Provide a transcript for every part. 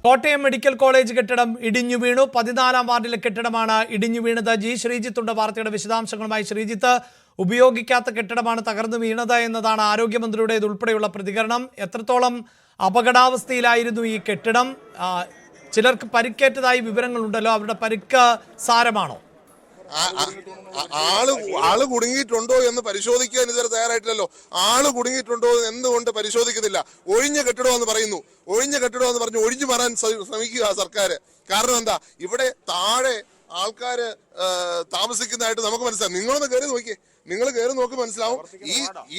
Kottayam medical college കെട്ടിടം ഇടിഞ്ഞു വീണു. 14-ാം വാർഡിലെ കെട്ടിടമാണ് ഇടിഞ്ഞു വീണത്. ജി ശ്രീജിത്തുണ്ട് വാർത്തയുടെ വിശദാംശങ്ങളുമായി. ശ്രീജിത്ത്, ഉപയോഗിക്കാത്ത കെട്ടിടമാണ് തകർന്നു വീണത് എന്നതാണ് ആരോഗ്യമന്ത്രിയുടേത് ഉൾപ്പെടെയുള്ള പ്രതികരണം. എത്രത്തോളം അപകടാവസ്ഥയിലായിരുന്നു ഈ കെട്ടിടം? ചിലർക്ക് പരിക്കേറ്റതായി വിവരങ്ങളുണ്ടല്ലോ, അവരുടെ പരിക്ക് സാരമാണോ? ആള് കുടുങ്ങിയിട്ടുണ്ടോ എന്ന് പരിശോധിക്കാൻ ഇതുവരെ തയ്യാറായിട്ടില്ലല്ലോ. ആള് കുടുങ്ങിയിട്ടുണ്ടോ എന്ന് എന്തുകൊണ്ട് പരിശോധിക്കുന്നില്ല? ഒഴിഞ്ഞ കെട്ടിടം എന്ന് പറയുന്നു. ഒഴിഞ്ഞ കെട്ടിടം എന്ന് പറഞ്ഞ് ഒഴിഞ്ഞു മാറാൻ ശ്രമിക്കുക സർക്കാർ. കാരണം എന്താ, ഇവിടെ താഴെ ആൾക്കാര് താമസിക്കുന്നതായിട്ട് നമുക്ക് മനസ്സിലാവും. നിങ്ങളൊന്ന് കയറി നോക്കിയേ, നിങ്ങൾ കയറി നോക്കി മനസ്സിലാവും.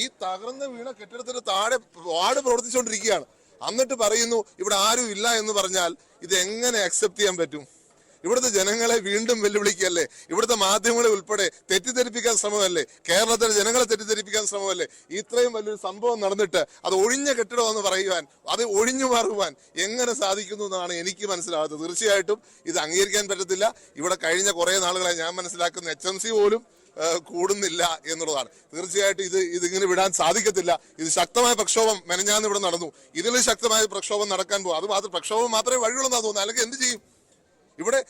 ഈ തകർന്ന് വീണ കെട്ടിടത്തിന് താഴെ വാർഡ് പ്രവർത്തിച്ചുകൊണ്ടിരിക്കുകയാണ്. എന്നിട്ട് പറയുന്നു ഇവിടെ ആരും ഇല്ല എന്ന് പറഞ്ഞാൽ ഇത് എങ്ങനെ അക്സെപ്റ്റ് ചെയ്യാൻ പറ്റും? ഇവിടുത്തെ ജനങ്ങളെ വീണ്ടും വെല്ലുവിളിക്കുകയല്ലേ? ഇവിടുത്തെ മാധ്യമങ്ങളെ ഉൾപ്പെടെ തെറ്റിദ്ധരിപ്പിക്കാൻ ശ്രമമല്ലേ? കേരളത്തിലെ ജനങ്ങളെ തെറ്റിദ്ധരിപ്പിക്കാൻ ശ്രമമല്ലേ? ഇത്രയും വലിയൊരു സംഭവം നടന്നിട്ട് അത് ഒഴിഞ്ഞ കെട്ടിടം എന്ന് പറയുവാൻ, അത് ഒഴിഞ്ഞു മാറുവാൻ എങ്ങനെ സാധിക്കുന്നു എന്നാണ് എനിക്ക് മനസ്സിലാകാത്തത്. തീർച്ചയായിട്ടും ഇത് അംഗീകരിക്കാൻ പറ്റത്തില്ല. ഇവിടെ കഴിഞ്ഞ കുറെ നാളുകളായി ഞാൻ മനസ്സിലാക്കുന്ന HMC പോലും കൂടുന്നില്ല എന്നുള്ളതാണ്. തീർച്ചയായിട്ടും ഇതിങ്ങനെ വിടാൻ സാധിക്കത്തില്ല. ഇത് ശക്തമായ പ്രക്ഷോഭം മെനഞ്ഞാന്ന് ഇവിടെ നടന്നു. ഇതിലും ശക്തമായ പ്രക്ഷോഭം നടക്കാൻ പോകും. അത് മാത്രം പ്രക്ഷോഭം മാത്രമേ വഴിയുള്ളൂ തോന്നുന്നു. അല്ലെങ്കിൽ എന്ത് ചെയ്യും? ഇവിടെ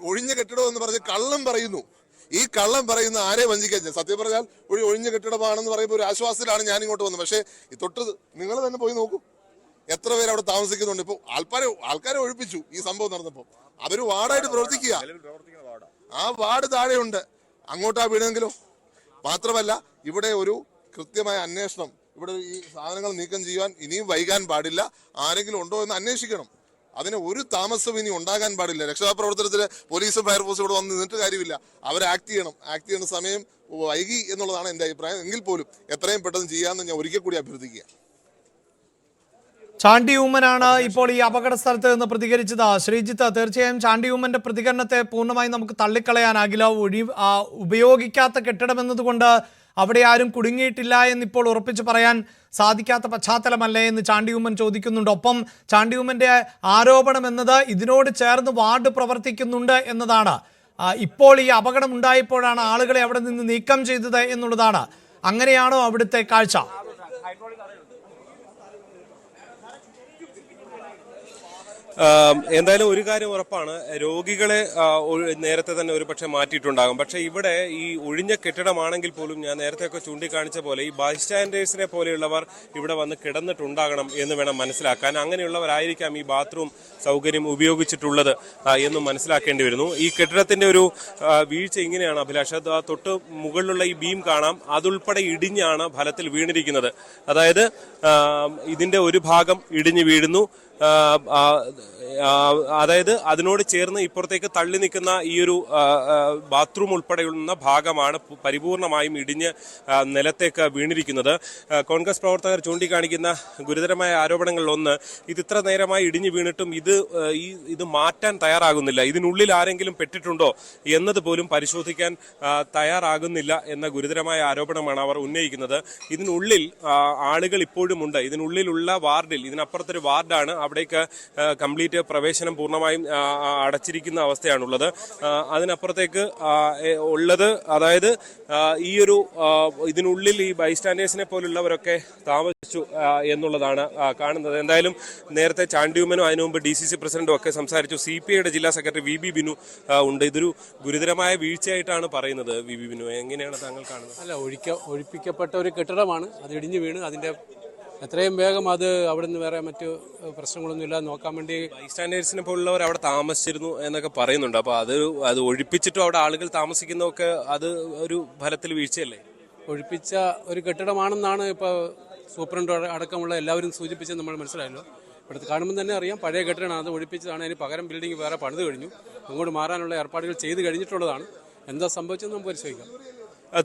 ഒഴിഞ്ഞ കെട്ടിടം എന്ന് പറഞ്ഞ് കള്ളം പറയുന്നു. ഈ കള്ളം പറയുന്ന ആരെ വഞ്ചിക്കാൻ? സത്യം പറഞ്ഞാൽ ഒഴിഞ്ഞ കെട്ടിടമാണെന്ന് പറയുമ്പോൾ ഒരു ആശ്വാസത്തിലാണ് ഞാൻ ഇങ്ങോട്ട് വന്നത്. പക്ഷേ തൊട്ട് നിങ്ങൾ തന്നെ പോയി നോക്കൂ, എത്ര പേര് അവിടെ താമസിക്കുന്നുണ്ട്. ഇപ്പോൾ ആൾക്കാരെ ഒഴിപ്പിച്ചു ഈ സംഭവം നടന്നപ്പോൾ. അവര് വാർഡായിട്ട് പ്രവർത്തിക്കുക. ആ വാർഡ് താഴെയുണ്ട്, അങ്ങോട്ടാ വീണെങ്കിലോ. മാത്രമല്ല ഇവിടെ ഒരു കൃത്യമായ അന്വേഷണം, ഇവിടെ ഈ സാധനങ്ങൾ നീക്കം ചെയ്യുവാൻ ഇനിയും വൈകാൻ പാടില്ല. ആരെങ്കിലും ഉണ്ടോ എന്ന് അന്വേഷിക്കണം. അതിന് ഒരു താമസവും ഇനി ഉണ്ടാകാൻ പാടില്ല. രക്ഷാപ്രവർത്തനത്തിന് പോലീസും ഫയർഫോഴ്സും ഇവിടെ വന്ന് നിന്നിട്ട് കാര്യമില്ല. അവർ ആക്ട് ചെയ്യണം. സമയം വൈകി എന്നുള്ളതാണ് എൻ്റെ അഭിപ്രായം. എങ്കിൽ പോലും എത്രയും പെട്ടെന്ന് ചെയ്യാമെന്ന് ഞാൻ ഒരിക്കൽ കൂടി അഭ്യർത്ഥിക്കുക. ചാണ്ടി ഉമ്മനാണ് ഇപ്പോൾ ഈ അപകട സ്ഥലത്ത് നിന്ന് പ്രതികരിച്ചത്. ശ്രീജിത്ത്, തീർച്ചയായും ചാണ്ടി ഉമ്മന്റെ പ്രതികരണത്തെ പൂർണ്ണമായും നമുക്ക് തള്ളിക്കളയാനാകില്ല. ഉപയോഗിക്കാത്ത കെട്ടിടം എന്നതുകൊണ്ട് അവിടെ ആരും കുടുങ്ങിയിട്ടില്ല എന്നിപ്പോൾ ഉറപ്പിച്ച് പറയാൻ സാധിക്കാത്ത പശ്ചാത്തലമല്ലേ എന്ന് ചാണ്ടി ഉമ്മൻ ചോദിക്കുന്നുണ്ട്. ഒപ്പം ചാണ്ടി ഉമ്മന്റെ ആരോപണം എന്നത് ഇതിനോട് ചേർന്ന് വാർഡ് പ്രവർത്തിക്കുന്നുണ്ട് എന്നതാണ്. ഇപ്പോൾ ഈ അപകടം ഉണ്ടായപ്പോഴാണ് ആളുകളെ അവിടെ നിന്ന് നീക്കം ചെയ്തത് എന്നുള്ളതാണ്. അങ്ങനെയാണോ അവിടുത്തെ കാഴ്ച? എന്തായാലും ഒരു കാര്യം ഉറപ്പാണ്, രോഗികളെ നേരത്തെ തന്നെ ഒരു പക്ഷെ മാറ്റിയിട്ടുണ്ടാകും. പക്ഷെ ഇവിടെ ഈ ഒഴിഞ്ഞ കെട്ടിടമാണെങ്കിൽ പോലും ഞാൻ നേരത്തെയൊക്കെ ചൂണ്ടിക്കാണിച്ച പോലെ ഈ ബൈസ്റ്റാൻഡേഴ്സിനെ പോലെയുള്ളവർ ഇവിടെ വന്ന് കിടന്നിട്ടുണ്ടാകണം എന്ന് വേണം മനസ്സിലാക്കാൻ. അങ്ങനെയുള്ളവരായിരിക്കാം ഈ ബാത്റൂം സൗകര്യം ഉപയോഗിച്ചിട്ടുള്ളത് എന്നും മനസ്സിലാക്കേണ്ടി വരുന്നു. ഈ കെട്ടിടത്തിന്റെ ഒരു വീഴ്ച ഇങ്ങനെയാണ് അഭിലാഷ്. തൊട്ട് മുകളിലുള്ള ഈ ബീം കാണാം, അതുൾപ്പെടെ ഇടിഞ്ഞാണ് ഫലത്തിൽ വീണിരിക്കുന്നത്. അതായത് ഇതിന്റെ ഒരു ഭാഗം ഇടിഞ്ഞു വീഴുന്നു. അതായത് അതിനോട് ചേർന്ന് ഇപ്പുറത്തേക്ക് തള്ളി നിൽക്കുന്ന ഈ ഒരു ബാത്റൂം ഉൾപ്പെടെയുള്ള ഭാഗമാണ് പരിപൂർണമായും ഇടിഞ്ഞ് നിലത്തേക്ക് വീണിരിക്കുന്നത്. കോൺഗ്രസ് പ്രവർത്തകർ ചൂണ്ടിക്കാണിക്കുന്ന ഗുരുതരമായ ആരോപണങ്ങളിൽ ഒന്ന്, ഇത് ഇത്ര നേരമായി ഇടിഞ്ഞു വീണിട്ടും ഇത് മാറ്റാൻ തയ്യാറാകുന്നില്ല. ഇതിനുള്ളിൽ ആരെങ്കിലും പെട്ടിട്ടുണ്ടോ എന്നത് പോലും പരിശോധിക്കാൻ തയ്യാറാകുന്നില്ല എന്ന ഗുരുതരമായ ആരോപണമാണ് അവർ ഉന്നയിക്കുന്നത്. ഇതിനുള്ളിൽ ആളുകൾ ഇപ്പോഴും ഉണ്ട്. ഇതിനുള്ളിലുള്ള വാർഡിൽ, ഇതിനപ്പുറത്തൊരു വാർഡാണ്, അവിടേക്ക് കംപ്ലീറ്റ് പ്രവേശനം പൂർണ്ണമായും അടച്ചിരിക്കുന്ന അവസ്ഥയാണുള്ളത്. അതിനപ്പുറത്തേക്ക് ഉള്ളത്, അതായത് ഈ ഒരു ഇതിനുള്ളിൽ ഈ ബൈസ്റ്റാൻഡേഴ്സിനെ പോലുള്ളവരൊക്കെ താമസിച്ചു എന്നുള്ളതാണ് കാണുന്നത്. എന്തായാലും നേരത്തെ ചാണ്ടിയുമ്മനും അതിനു മുമ്പ് DCC പ്രസിഡന്റും ഒക്കെ സംസാരിച്ചു. CPIയുടെ ജില്ലാ സെക്രട്ടറി VB ബിനു ഉണ്ട്. ഇതൊരു ഗുരുതരമായ വീഴ്ചയായിട്ടാണ് പറയുന്നത്. VB ബിനു, എങ്ങനെയാണ് താങ്കൾ കാണുന്നത്? അല്ല, ഒഴിപ്പിക്കപ്പെട്ട ഒരു കെട്ടിടമാണ്, അത് ഇടിഞ്ഞു വീണ്. അതിന്റെ എത്രയും വേഗം അത് അവിടെ നിന്ന് വേറെ മറ്റു പ്രശ്നങ്ങളൊന്നും ഇല്ലാതെ നോക്കാൻ വേണ്ടി ബൈസ്റ്റാൻഡേഴ്സിനെ പോലുള്ളവർ അവിടെ താമസിച്ചിരുന്നു എന്നൊക്കെ പറയുന്നുണ്ട്. അപ്പൊ അത് ഒഴിപ്പിച്ചിട്ടും അവിടെ ആളുകൾ താമസിക്കുന്നതൊക്കെ അത് ഒരു ഫലത്തിൽ വീഴ്ചയല്ലേ? ഒഴിപ്പിച്ച ഒരു കെട്ടിടമാണെന്നാണ് ഇപ്പോൾ സൂപ്രണ്ട് അടക്കമുള്ള എല്ലാവരും സൂചിപ്പിച്ചത് നമ്മൾ മനസ്സിലായല്ലോ. ഇവിടുത്തെ കാണുമ്പോൾ തന്നെ അറിയാം, പഴയ കെട്ടിടമാണ്, അത് ഒഴിപ്പിച്ചതാണ്. അതിന് പകരം ബിൽഡിംഗ് വേറെ പണിത് കഴിഞ്ഞു. അങ്ങോട്ട് മാറാനുള്ള ഏർപ്പാടുകൾ ചെയ്ത് കഴിഞ്ഞിട്ടുള്ളതാണ്. എന്താ സംഭവിച്ചതെന്ന് നമുക്ക് പരിശോധിക്കാം.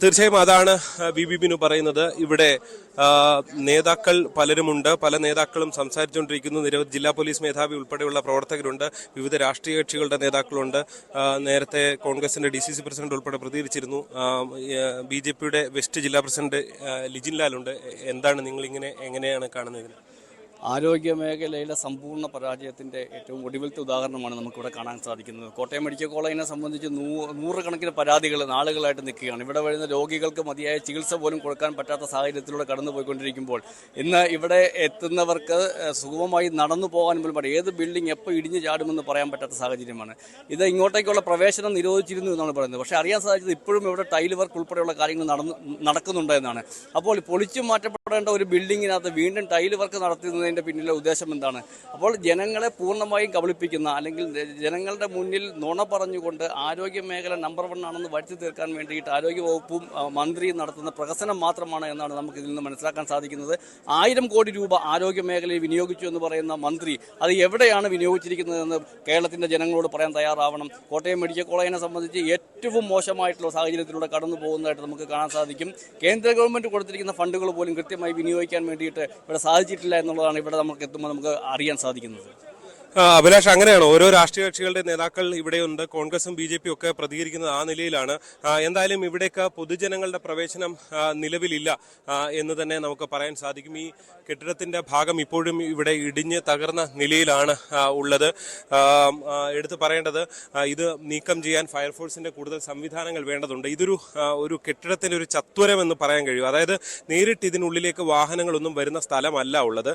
തീർച്ചയായും അതാണ് VB ബിനു പറയുന്നത്. ഇവിടെ നേതാക്കൾ പലരുമുണ്ട്, പല നേതാക്കളും സംസാരിച്ചുകൊണ്ടിരിക്കുന്നു. നിരവധി ജില്ലാ പോലീസ് മേധാവി ഉൾപ്പെടെയുള്ള പ്രവർത്തകരുണ്ട്, വിവിധ രാഷ്ട്രീയ കക്ഷികളുടെ നേതാക്കളുണ്ട്. നേരത്തെ കോൺഗ്രസിന്റെ DCC പ്രസിഡന്റ് ഉൾപ്പെടെ പ്രതികരിച്ചിരുന്നു. BJPയുടെ വെസ്റ്റ് ജില്ലാ പ്രസിഡന്റ് ലിജിൻ ലാൽ ഉണ്ട്. എന്താണ് നിങ്ങൾ എങ്ങനെയാണ് കാണുന്നത്? ആരോഗ്യ മേഖലയിലെ സമ്പൂർണ്ണ പരാജയത്തിൻ്റെ ഏറ്റവും ഒടുവിലത്തെ ഉദാഹരണമാണ് നമുക്കിവിടെ കാണാൻ സാധിക്കുന്നത്. കോട്ടയം മെഡിക്കൽ കോളേജിനെ സംബന്ധിച്ച് നൂറുകണക്കിന് പരാതികൾ നാളുകളായിട്ട് നിൽക്കുകയാണ്. ഇവിടെ വരുന്ന രോഗികൾക്ക് മതിയായ ചികിത്സ പോലും കൊടുക്കാൻ പറ്റാത്ത സാഹചര്യത്തിലൂടെ കടന്നു പോയിക്കൊണ്ടിരിക്കുമ്പോൾ ഇന്ന് ഇവിടെ എത്തുന്നവർക്ക് സുഗമമായി നടന്നു പോകാൻ പോലും ഏത് ബിൽഡിംഗ് എപ്പോൾ ഇടിഞ്ഞു ചാടുമെന്ന് പറയാൻ പറ്റാത്ത സാഹചര്യമാണ്. ഇത് ഇങ്ങോട്ടേക്കുള്ള പ്രവേശനം നിരോധിച്ചിരുന്നു എന്നാണ് പറയുന്നത്. പക്ഷേ അറിയാൻ സാധിച്ചത് ഇപ്പോഴും ഇവിടെ ടൈൽ വർക്ക് ഉൾപ്പെടെയുള്ള കാര്യങ്ങൾ നടക്കുന്നുണ്ട് എന്നാണ്. അപ്പോൾ പൊളിച്ചു മാറ്റപ്പെടേണ്ട ഒരു ബിൽഡിങ്ങിനകത്ത് വീണ്ടും ടൈൽ വർക്ക് നടത്തുന്നതിൻ്റെ പിന്നിലെ ഉദ്ദേശം എന്താണ്? അപ്പോൾ ജനങ്ങളെ പൂർണ്ണമായും കബളിപ്പിക്കുന്ന അല്ലെങ്കിൽ ജനങ്ങളുടെ മുന്നിൽ നുണ പറഞ്ഞുകൊണ്ട് ആരോഗ്യ മേഖല നമ്പർ 1 ആണെന്ന് വരുത്തി തീർക്കാൻ വേണ്ടിയിട്ട് ആരോഗ്യ വകുപ്പും മന്ത്രിയും നടത്തുന്ന പ്രഹസനം മാത്രമാണ് എന്നാണ് നമുക്ക് ഇതിൽ നിന്ന് മനസ്സിലാക്കാൻ സാധിക്കുന്നത്. 1000 കോടി രൂപ ആരോഗ്യ മേഖലയിൽ വിനിയോഗിച്ചു എന്ന് പറയുന്ന മന്ത്രി അത് എവിടെയാണ് വിനിയോഗിച്ചിരിക്കുന്നതെന്ന് കേരളത്തിൻ്റെ ജനങ്ങളോട് പറയാൻ തയ്യാറാവണം. കോട്ടയം മെഡിക്കൽ കോളേജിനെ സംബന്ധിച്ച് ഏറ്റവും മോശമായിട്ടുള്ള സാഹചര്യത്തിലൂടെ കടന്നു പോകുന്നതായിട്ട് നമുക്ക് കാണാൻ സാധിക്കും. കേന്ദ്ര ഗവൺമെൻറ് കൊടുത്തിരിക്കുന്ന ഫണ്ടുകൾ പോലും കൃത്യമായി വിനിയോഗിക്കാൻ വേണ്ടിയിട്ട് ഇവിടെ സാധിച്ചിട്ടില്ല എന്നുള്ളതാണ് ഇവിടെ നമുക്ക് എത്തുമ്പോൾ നമുക്ക് അറിയാൻ സാധിക്കുന്നത്. അഭിലാഷ്, അങ്ങനെയാണ് ഓരോ രാഷ്ട്രീയ കക്ഷികളുടെ നേതാക്കൾ ഇവിടെയുണ്ട്. കോൺഗ്രസും BJP ഒക്കെ പ്രതികരിക്കുന്നത് ആ നിലയിലാണ്. എന്തായാലും ഇവിടേക്ക് പൊതുജനങ്ങളുടെ പ്രവേശനം നിലവിലില്ല എന്ന് തന്നെ നമുക്ക് പറയാൻ സാധിക്കും. ഈ കെട്ടിടത്തിന്റെ ഭാഗം ഇപ്പോഴും ഇവിടെ ഇടിഞ്ഞ് തകർന്ന നിലയിലാണ് ഉള്ളത്. എടുത്തു പറയേണ്ടത് ഇത് നീക്കം ചെയ്യാൻ ഫയർഫോഴ്സിന്റെ കൂടുതൽ സംവിധാനങ്ങൾ വേണ്ടതുണ്ട്. ഒരു കെട്ടിടത്തിന്റെ ഒരു ചത്വരം എന്ന് പറയാൻ കഴിയും. അതായത് നേരിട്ട് ഇതിനുള്ളിലേക്ക് വാഹനങ്ങളൊന്നും വരുന്ന സ്ഥലമല്ല ഉള്ളത്.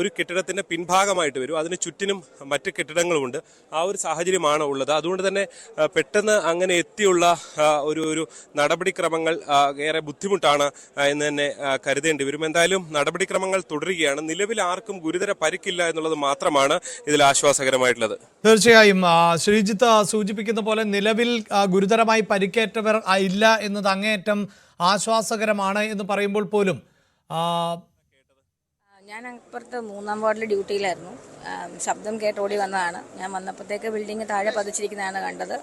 ഒരു കെട്ടിടത്തിന്റെ പിൻഭാഗമായിട്ട് വരും, അതിന് ചുറ്റിനും മറ്റ് കെട്ടിടങ്ങളുമുണ്ട്. ആ ഒരു സാഹചര്യമാണ് ഉള്ളത്. അതുകൊണ്ട് തന്നെ പെട്ടെന്ന് അങ്ങനെ എത്തിയുള്ള ഒരു നടപടിക്രമങ്ങൾ ഏറെ ബുദ്ധിമുട്ടാണ് എന്ന് തന്നെ കരുതേണ്ടി വരും. എന്തായാലും നടപടിക്രമങ്ങൾ തുടരുകയാണ്. നിലവിൽ ആർക്കും ഗുരുതര പരിക്കില്ല എന്നുള്ളത് മാത്രമാണ് ഇതിൽ ആശ്വാസകരമായിട്ടുള്ളത്. തീർച്ചയായും ശ്രീജിത്ത് സൂചിപ്പിക്കുന്ന പോലെ നിലവിൽ ഗുരുതരമായി പരിക്കേറ്റവർ ഇല്ല എന്നത് അങ്ങേയറ്റം ആശ്വാസകരമാണ് എന്ന് പറയുമ്പോൾ പോലും ഞാൻ അപ്പുറത്ത് 3-ാം വാർഡിൽ ഡ്യൂട്ടിയിലായിരുന്നു. ശബ്ദം കേട്ട് ഓടി വന്നതാണ്. ഞാൻ വന്നപ്പോഴത്തേക്ക് ബിൽഡിങ് താഴെ പതിച്ചിരിക്കുന്നതാണ് കണ്ടത്.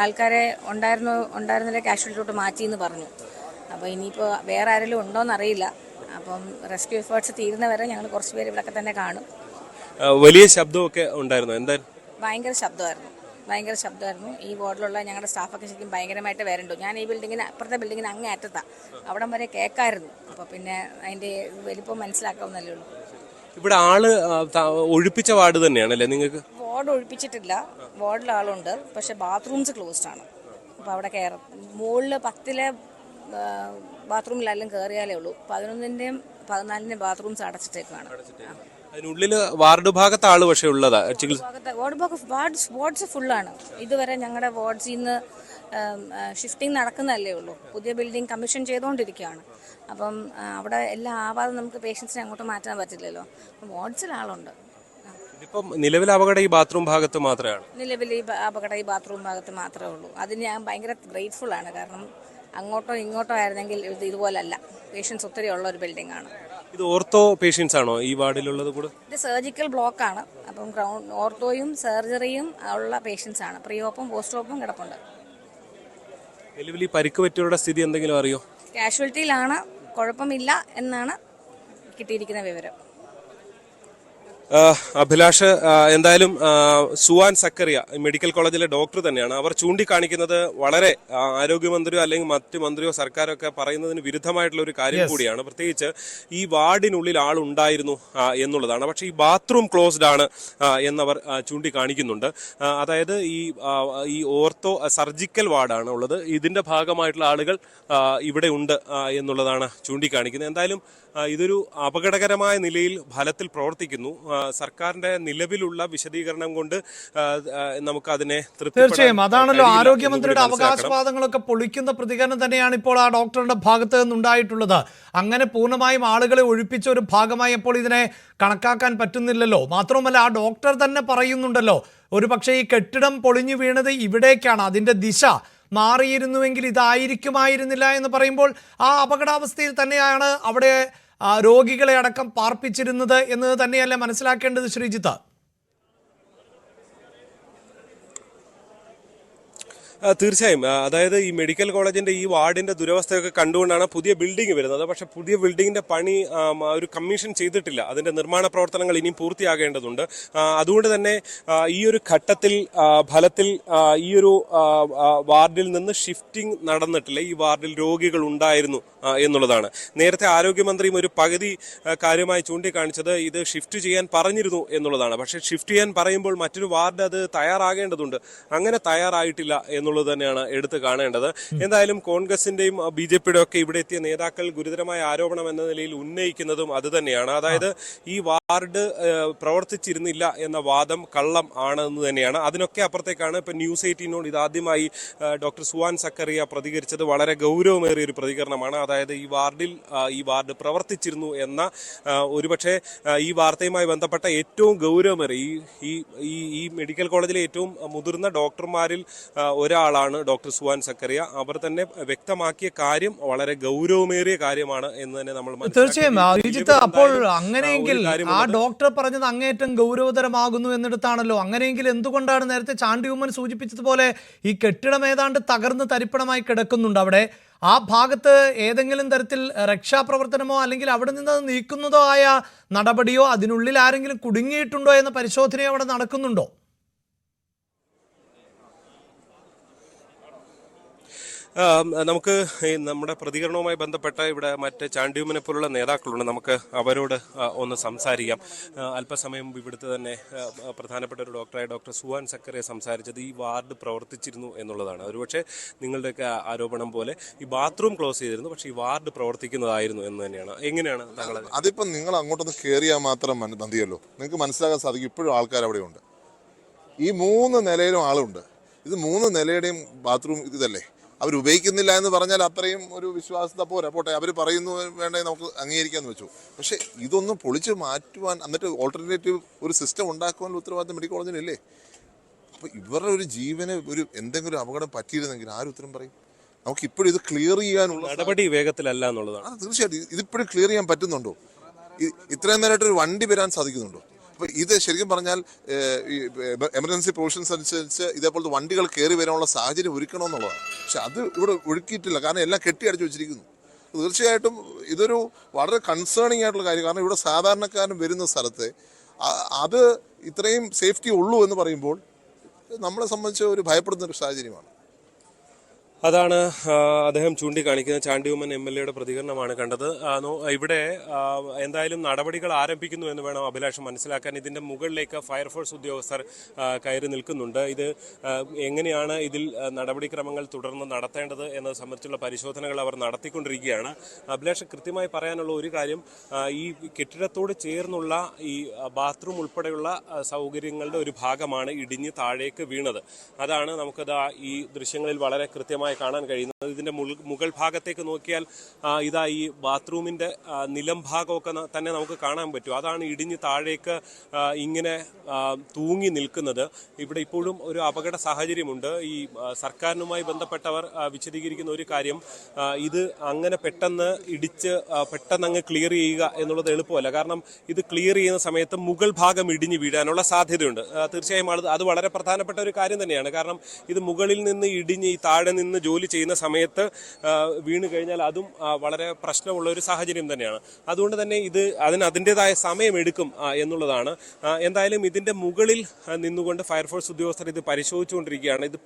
ആൾക്കാരെ ഉണ്ടായിരുന്നില്ല കാഷ്വാലിറ്റിയോട്ട് മാറ്റി എന്ന് പറഞ്ഞു. അപ്പോൾ ഇനിയിപ്പോൾ വേറെ ആരെങ്കിലും ഉണ്ടോയെന്നറിയില്ല. അപ്പം റെസ്ക്യൂ എഫേർട്സ് തീരുന്നവരെ ഞങ്ങൾ കുറച്ച് പേര് ഇവിടെയൊക്കെ തന്നെ കാണും. വലിയ ശബ്ദമൊക്കെ ഉണ്ടായിരുന്നു. എന്തായാലും ഭയങ്കര ശബ്ദമായിരുന്നു. ഈ വാർഡിലുള്ള ഞങ്ങളുടെ സ്റ്റാഫൊക്കെ ശരിക്കും ഭയങ്കരമായിട്ട് വരണ്ടു. ഞാൻ ഈ അപ്പുറത്തെ ബിൽഡിങ്ങിന് അങ്ങേ അറ്റത്താണ്. അവിടം വരെ കേൾക്കായിരുന്നു. അപ്പോൾ പിന്നെ അതിൻ്റെ വലിപ്പം മനസ്സിലാക്കാവുന്നല്ലേ ഉള്ളൂ. ഇവിടെ ആള് ഒഴിപ്പിച്ച വാർഡ് തന്നെയാണല്ലേ നിങ്ങൾക്ക്? വാർഡ് ഒഴിപ്പിച്ചിട്ടില്ല. വാർഡിൽ ആളുണ്ട്, പക്ഷെ ബാത്റൂംസ് ക്ലോസ്ഡ് ആണ്. അപ്പോൾ അവിടെ മുകളിൽ 10-ലെ ബാത്റൂമിലെല്ലാം കയറിയാലേ ഉള്ളൂ. 11-ന്റെയും 14-ന്റെയും ബാത്റൂംസ് അടച്ചിട്ടേക്കാണ്. അതിനുള്ളിൽ വാർഡ് ഭാഗത്ത് ആള് പക്ഷേ ഉള്ളതാ? വാർഡ്സ് ഫുള്ളാണ്. ഇതുവരെ ഞങ്ങളുടെ വാർഡ്സിൽ നിന്ന് ഷിഫ്റ്റിംഗ് നടക്കുന്നതല്ലേ ഉള്ളൂ. പുതിയ ബിൽഡിംഗ് കമ്മീഷൻ ചെയ്തുകൊണ്ടിരിക്കുകയാണ്. അപ്പം അവിടെ എല്ലാം ആവാതെ നമുക്ക് പേഷ്യൻസിനെ അങ്ങോട്ട് മാറ്റാൻ പറ്റില്ലല്ലോ. വാർഡ്സിൽ ആളുണ്ട്. ഇപ്പം നിലവിൽ അപകടം ഈ ബാത്റൂം ഭാഗത്ത് മാത്രമാണ്. നിലവിൽ ഈ അപകടം ഈ ബാത്റൂം ഭാഗത്ത് മാത്രമേ ഉള്ളൂ. അതിന് ഞാൻ ഭയങ്കര ഗ്രേറ്റ്ഫുൾ ആണ്. കാരണം അങ്ങോട്ടോ ഇങ്ങോട്ടോ ആയിരുന്നെങ്കിൽ ഇതുപോലല്ല. പേഷ്യൻസ് ഒത്തിരി ഉള്ള ഒരു ബിൽഡിംഗ് ആണ്. ഇത് ഓർത്തോ പേഷ്യൻസ് ആണോ ഈ വാർഡിലുള്ളത്? കൂടെ ഇത് സർജിക്കൽ ബ്ലോക്ക് ആണ്. അപ്പം ഓർത്തോയും സർജറിയും ഉള്ള പേഷ്യൻസ് ആണ്. പ്രീ ഓപ്പും പോസ്റ്റ് ഓപ്പും കിടപ്പുണ്ട്. നിലവിൽ ഈ പരിക്ക് പറ്റിയവരുടെ സ്ഥിതി എന്തെങ്കിലും അറിയോ? കാഷ്വാലിറ്റിയിലാണ്, കുഴപ്പമില്ല എന്നാണ് കിട്ടിയിരിക്കുന്ന വിവരം. അഭിലാഷ്, എന്തായാലും സുവാൻ സക്കറിയ മെഡിക്കൽ കോളേജിലെ ഡോക്ടർ തന്നെയാണ്. അവർ ചൂണ്ടിക്കാണിക്കുന്നത് വളരെ ആരോഗ്യമന്ത്രിയോ അല്ലെങ്കിൽ മറ്റ് മന്ത്രിയോ സർക്കാരോ ഒക്കെ പറയുന്നതിന് വിരുദ്ധമായിട്ടുള്ള ഒരു കാര്യം കൂടിയാണ്. പ്രത്യേകിച്ച് ഈ വാർഡിനുള്ളിൽ ആളുണ്ടായിരുന്നു എന്നുള്ളതാണ്. പക്ഷേ ഈ ബാത്റൂം ക്ലോസ്ഡ് ആണ് എന്നവർ ചൂണ്ടിക്കാണിക്കുന്നുണ്ട്. അതായത് ഈ ഓർത്തോ സർജിക്കൽ വാർഡാണ് ഉള്ളത്. ഇതിന്റെ ഭാഗമായിട്ടുള്ള ആളുകൾ ഇവിടെ ഉണ്ട് എന്നുള്ളതാണ് ചൂണ്ടിക്കാണിക്കുന്നത്. എന്തായാലും ഇതൊരു അപകടകരമായ നിലയിൽ ഫലത്തിൽ പ്രവർത്തിക്കുന്നു. സർക്കാരിന്റെ നിലവിലുള്ള വിശദീകരണം കൊണ്ട് നമുക്ക് അതിനെ തീർച്ചയായും അതാണല്ലോ ആരോഗ്യമന്ത്രിയുടെ അവകാശവാദങ്ങളൊക്കെ പൊളിക്കുന്ന പ്രതികരണം തന്നെയാണ് ഇപ്പോൾ ആ ഡോക്ടറുടെ ഭാഗത്ത് നിന്നുണ്ടായിട്ടുള്ളത്. അങ്ങനെ പൂർണ്ണമായും ആളുകളെ ഒഴിപ്പിച്ച ഒരു ഭാഗമായി ഇപ്പോൾ ഇതിനെ കണക്കാക്കാൻ പറ്റുന്നില്ലല്ലോ. മാത്രവുമല്ല ആ ഡോക്ടർ തന്നെ പറയുന്നുണ്ടല്ലോ, ഒരു പക്ഷേ ഈ കെട്ടിടം പൊളിഞ്ഞു വീണത് ഇവിടേക്കാണ്, അതിന്റെ ദിശ മാറിയിരുന്നുവെങ്കിൽ ഇതായിരിക്കുമായിരുന്നില്ല എന്ന് പറയുമ്പോൾ ആ അപകടാവസ്ഥയിൽ തന്നെയാണ് അവിടെ രോഗികളെ അടക്കം പാർപ്പിച്ചിരുന്നത് എന്ന് തന്നെയല്ലേ മനസ്സിലാക്കേണ്ടത് ശ്രീജിത്ത്? തീർച്ചയായും അതായത് ഈ മെഡിക്കൽ കോളേജിന്റെ ഈ വാർഡിന്റെ ദുരവസ്ഥയൊക്കെ കണ്ടുകൊണ്ടാണ് പുതിയ ബിൽഡിംഗ് വരുന്നത്. പക്ഷെ പുതിയ ബിൽഡിങ്ങിന്റെ പണി ഒരു കമ്മീഷൻ ചെയ്തിട്ടില്ല. അതിന്റെ നിർമ്മാണ പ്രവർത്തനങ്ങൾ ഇനിയും പൂർത്തിയാകേണ്ടതുണ്ട്. അതുകൊണ്ട് തന്നെ ഈ ഒരു ഘട്ടത്തിൽ ഫലത്തിൽ ഈ ഒരു വാർഡിൽ നിന്ന് ഷിഫ്റ്റിംഗ് നടന്നിട്ടില്ല. ഈ വാർഡിൽ രോഗികൾ ഉണ്ടായിരുന്നു എന്നുള്ളതാണ്. നേരത്തെ ആരോഗ്യമന്ത്രിയും ഒരു പകുതി കാര്യമായി ചൂണ്ടിക്കാണിച്ചത് ഇത് ഷിഫ്റ്റ് ചെയ്യാൻ പറഞ്ഞിരുന്നു എന്നുള്ളതാണ്. പക്ഷെ ഷിഫ്റ്റ് ചെയ്യാൻ പറയുമ്പോൾ മറ്റൊരു വാർഡ് അത് തയ്യാറാകേണ്ടതുണ്ട്. അങ്ങനെ തയ്യാറായിട്ടില്ല എന്നുള്ളത് തന്നെയാണ് എടുത്തു കാണേണ്ടത്. എന്തായാലും കോൺഗ്രസിന്റെയും BJPയുടെ ഒക്കെ ഇവിടെ എത്തിയ നേതാക്കൾ ഗുരുതരമായ ആരോപണം എന്ന നിലയിൽ ഉന്നയിക്കുന്നതും അത് തന്നെയാണ്. അതായത് ഈ വാർഡ് പ്രവർത്തിച്ചിരുന്നില്ല എന്ന വാദം കള്ളം ആണെന്ന് തന്നെയാണ്. അതിനൊക്കെ അപ്പുറത്തേക്കാണ് ഇപ്പൊ ന്യൂസ് 18നോട് ഇതാദ്യമായി ഡോക്ടർ സുവാൻ സക്കറിയ പ്രതികരിച്ചത്. വളരെ ഗൗരവമേറിയ ഒരു പ്രതികരണമാണ്. അതായത് ഈ വാർഡ് പ്രവർത്തിച്ചിരുന്നു എന്ന ഒരുപക്ഷെ ഈ വാർത്തയുമായി ബന്ധപ്പെട്ട ഏറ്റവും ഗൗരവമേറിയ ഈ മെഡിക്കൽ കോളേജിലെ ഏറ്റവും മുതിർന്ന ഡോക്ടർമാരിൽ ഒരാളാണ് ഡോക്ടർ സുവാൻ സക്കറിയ. അവർ തന്നെ വ്യക്തമാക്കിയ കാര്യം വളരെ ഗൗരവമേറിയ കാര്യമാണ് എന്ന് തന്നെ നമ്മൾ തീർച്ചയായും അഭിജിത്ത്, അപ്പോൾ അങ്ങനെയെങ്കിൽ ആ ഡോക്ടർ പറഞ്ഞത് അങ്ങേറ്റം ഗൗരവതരമാകുന്നു എന്നിടത്താണല്ലോ. അങ്ങനെയെങ്കിൽ എന്തുകൊണ്ടാണ് നേരത്തെ ചാണ്ടി ഉമ്മൻ സൂചിപ്പിച്ചതുപോലെ ഈ കെട്ടിടം ഏതാണ്ട് തകർന്ന് തരിപ്പണമായി കിടക്കുന്നുണ്ട്? അവിടെ ആ ഭാഗത്ത് ഏതെങ്കിലും തരത്തിൽ രക്ഷാപ്രവർത്തനമോ അല്ലെങ്കിൽ അവിടെ നിന്ന് നീക്കുന്നതോ ആയ നടപടിയോ അതിനുള്ളിൽ ആരെങ്കിലും കുടുങ്ങിയിട്ടുണ്ടോ എന്ന പരിശോധനയോ അവിടെ നടക്കുന്നുണ്ടോ? നമുക്ക് നമ്മുടെ പ്രതികരണവുമായി ബന്ധപ്പെട്ട ഇവിടെ മറ്റ് ചാണ്ടിയുമ്മനെ പോലുള്ള നേതാക്കളുണ്ട്. നമുക്ക് അവരോട് ഒന്ന് സംസാരിക്കാം. അല്പസമയം ഇവിടുത്തെ തന്നെ പ്രധാനപ്പെട്ട ഒരു ഡോക്ടറായ ഡോക്ടർ സുവാൻ സക്കറിയ സംസാരിച്ചത് ഈ വാർഡ് പ്രവർത്തിച്ചിരുന്നു എന്നുള്ളതാണ്. ഒരുപക്ഷെ നിങ്ങളുടെയൊക്കെ ആരോപണം പോലെ ഈ ബാത്റൂം ക്ലോസ് ചെയ്തിരുന്നു, പക്ഷേ ഈ വാർഡ് പ്രവർത്തിക്കുന്നതായിരുന്നു എന്ന് തന്നെയാണ്. എങ്ങനെയാണ് താങ്കൾ? അതിപ്പം നിങ്ങൾ അങ്ങോട്ടൊന്ന് കയറിയാൽ മാത്രം മതിയല്ലോ, നിങ്ങൾക്ക് മനസ്സിലാക്കാൻ സാധിക്കും. ഇപ്പോഴും ആൾക്കാർ അവിടെ ഉണ്ട്. ഈ 3 നിലയിലും ആളുണ്ട്. ഇത് 3 നിലയുടെയും ബാത്റൂം ഇതല്ലേ, അവർ ഉപയോഗിക്കുന്നില്ല എന്ന് പറഞ്ഞാൽ അത്രയും ഒരു വിശ്വാസത പോട്ടെ, അവർ പറയുന്നു വേണ്ടേ നമുക്ക് അംഗീകരിക്കാമെന്ന് വെച്ചു. പക്ഷേ ഇതൊന്നും പൊളിച്ച് മാറ്റുവാൻ, എന്നിട്ട് ഓൾട്ടർനേറ്റീവ് ഒരു സിസ്റ്റം ഉണ്ടാക്കുവാനുള്ള ഉത്തരവാദിത്തം മെഡിക്കൽ കോളേജിനില്ലേ? അപ്പോൾ ഇവരുടെ ഒരു ജീവന് എന്തെങ്കിലും അപകടം പറ്റിയിരുന്നെങ്കിൽ ആരും ഉത്തരം പറയും? നമുക്ക് ഇപ്പോഴും ഇത് ക്ലിയർ ചെയ്യാനുള്ള നടപടി വേഗത്തിലല്ല എന്നുള്ളതാണ്. അത് തീർച്ചയായിട്ടും ഇതിപ്പോഴും ക്ലിയർ ചെയ്യാൻ പറ്റുന്നുണ്ടോ? ഇത്രയും നേരമായിട്ടൊരു വണ്ടി വരാൻ സാധിക്കുന്നുണ്ടോ? അപ്പോൾ ഇത് ശരിക്കും പറഞ്ഞാൽ ഈ എമർജൻസി പ്രൊവിഷൻസ് അനുസരിച്ച് ഇതേപോലത്തെ വണ്ടികൾ കയറി വരാനുള്ള സാഹചര്യം ഒരുക്കണമെന്നുള്ളതാണ്. പക്ഷെ അത് ഇവിടെ ഒരുക്കിയിട്ടില്ല. കാരണം എല്ലാം കെട്ടിയടിച്ച് വെച്ചിരിക്കുന്നു. തീർച്ചയായിട്ടും ഇതൊരു വളരെ കൺസേണിങ് ആയിട്ടുള്ള കാര്യം. കാരണം ഇവിടെ സാധാരണക്കാരൻ വരുന്ന സ്ഥലത്ത് അത് ഇത്രയും സേഫ്റ്റി ഉള്ളൂ എന്ന് പറയുമ്പോൾ നമ്മളെ സംബന്ധിച്ച് ഒരു ഭയപ്പെടുന്ന ഒരു സാഹചര്യമാണ്. അതാണ് അദ്ദേഹം ചൂണ്ടിക്കാണിക്കുന്നത്. ചാണ്ടി ഉമ്മൻ MLA പ്രതികരണമാണ് കണ്ടത്. ഇവിടെ എന്തായാലും നടപടികൾ ആരംഭിക്കുന്നു എന്ന് വേണം അഭിലാഷം മനസ്സിലാക്കാൻ. ഇതിന്റെ മുകളിലേക്ക് ഫയർഫോഴ്സ് ഉദ്യോഗസ്ഥർ കയറി നിൽക്കുന്നുണ്ട്. ഇത് എങ്ങനെയാണ് ഇതിൽ നടപടിക്രമങ്ങൾ തുടർന്ന് നടത്തേണ്ടത് എന്നത് സംബന്ധിച്ചുള്ള പരിശോധനകൾ അവർ നടത്തിക്കൊണ്ടിരിക്കുകയാണ്. അഭിലാഷം, കൃത്യമായി പറയാനുള്ള ഒരു കാര്യം, ഈ കെട്ടിടത്തോട് ചേർന്നുള്ള ഈ ബാത്റൂം ഉൾപ്പെടെയുള്ള സൗകര്യങ്ങളുടെ ഒരു ഭാഗമാണ് ഇടിഞ്ഞ് താഴേക്ക് വീണത്. അതാണ് നമുക്കത് ഈ ദൃശ്യങ്ങളിൽ വളരെ കൃത്യമായി കാണാൻ കഴിയുന്നത്. ഇതിന്റെ മുകൾ ഭാഗത്തേക്ക് നോക്കിയാൽ ഇതാ ഈ ബാത്റൂമിന്റെ നിലം ഭാഗമൊക്കെ തന്നെ നമുക്ക് കാണാൻ പറ്റും. അതാണ് ഇടിഞ്ഞ് താഴേക്ക് ഇങ്ങനെ തൂങ്ങി നിൽക്കുന്നത്. ഇവിടെ ഇപ്പോഴും ഒരു അപകട സാഹചര്യമുണ്ട്. ഈ സർക്കാരിനുമായി ബന്ധപ്പെട്ടവർ വിശദീകരിക്കുന്ന ഒരു കാര്യം, ഇത് അങ്ങനെ പെട്ടെന്ന് ഇടിച്ച് പെട്ടെന്ന് അങ്ങ് ക്ലിയർ ചെയ്യുക എന്നുള്ളത് എളുപ്പമല്ല. കാരണം ഇത് ക്ലിയർ ചെയ്യുന്ന സമയത്ത് മുകൾ ഭാഗം ഇടിഞ്ഞ് വീഴാനുള്ള സാധ്യതയുണ്ട്. തീർച്ചയായും അത് വളരെ പ്രധാനപ്പെട്ട ഒരു കാര്യം തന്നെയാണ്. കാരണം ഇത് മുകളിൽ നിന്ന് ഇടിഞ്ഞ് ഈ താഴെ നിന്ന് ജോലി ചെയ്യുന്ന സമയത്ത് വീണ് കഴിഞ്ഞാൽ അതും വളരെ പ്രശ്നമുള്ള ഒരു സാഹചര്യം തന്നെയാണ്. അതുകൊണ്ട് തന്നെ ഇത് അതിൻ്റെതായ സമയമെടുക്കും എന്നുള്ളതാണ്. എന്തായാലും ഇതിന്റെ മുകളിൽ നിന്നുകൊണ്ട് ഫയർഫോഴ്സ് ഉദ്യോഗസ്ഥർ ഇത് പരിശോധിച്ചുകൊണ്ടിരിക്കുകയാണ്. ഇത്